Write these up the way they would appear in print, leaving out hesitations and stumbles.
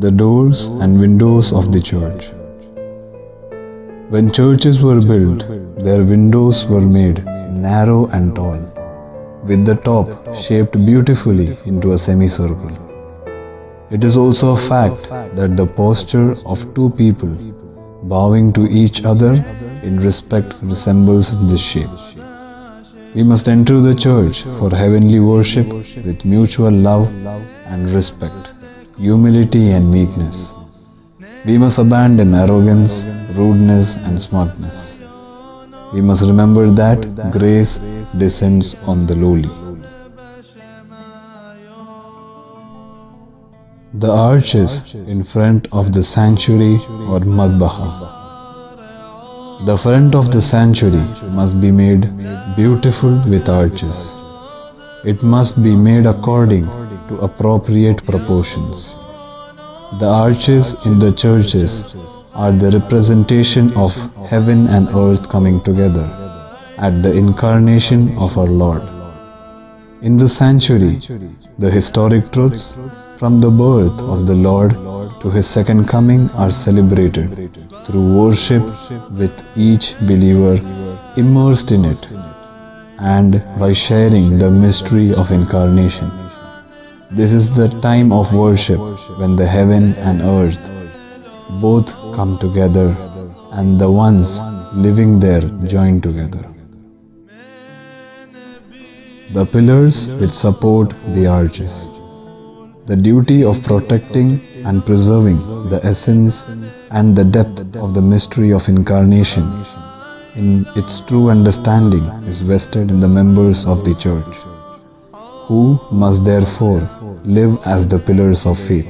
The doors and windows of the church. When churches were built, their windows were made narrow and tall, with the top shaped beautifully into a semicircle. It is also a fact that the posture of two people bowing to each other in respect resembles this shape. We must enter the church for heavenly worship with mutual love and respect, humility and meekness. We must abandon arrogance, rudeness and smartness. We must remember that grace descends on the lowly. The arches in front of the sanctuary or Madhbaha. The front of the sanctuary must be made beautiful with arches. It must be made according to appropriate proportions. The arches in the churches are the representation of heaven and earth coming together at the incarnation of our Lord. In the sanctuary, the historic truths from the birth of the Lord to His second coming are celebrated through worship with each believer immersed in it and by sharing the mystery of incarnation. This is the time of worship when the heaven and earth both come together and the ones living there join together. The pillars which support the arches. The duty of protecting and preserving the essence and the depth of the mystery of incarnation in its true understanding is vested in the members of the church, who must therefore live as the pillars of faith.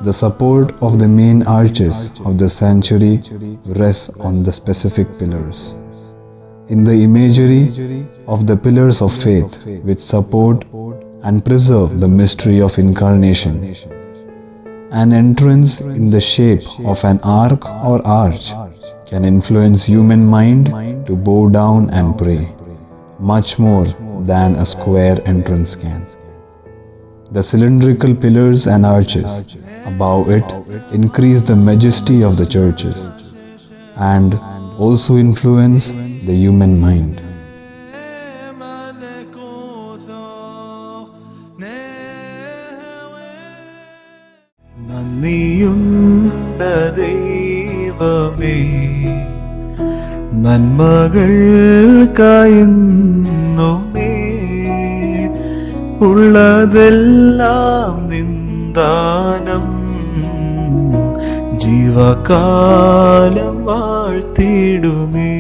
The support of the main arches of the sanctuary rests on the specific pillars. In the imagery of the pillars of faith which support and preserve the mystery of incarnation, an entrance in the shape of an ark or arch can influence human mind to bow down and pray, much more than a square entrance can. The cylindrical pillars and arches above it increase the majesty of the churches and also influence the human mind. നന്ദിയുണ്ട ദൈവമേ, നന്മകൾക്കായെന്നുമേ ഉള്ളതെല്ലാം നിന്ദാനം ജീവകാലം വാഴ്ത്തിടുമേ.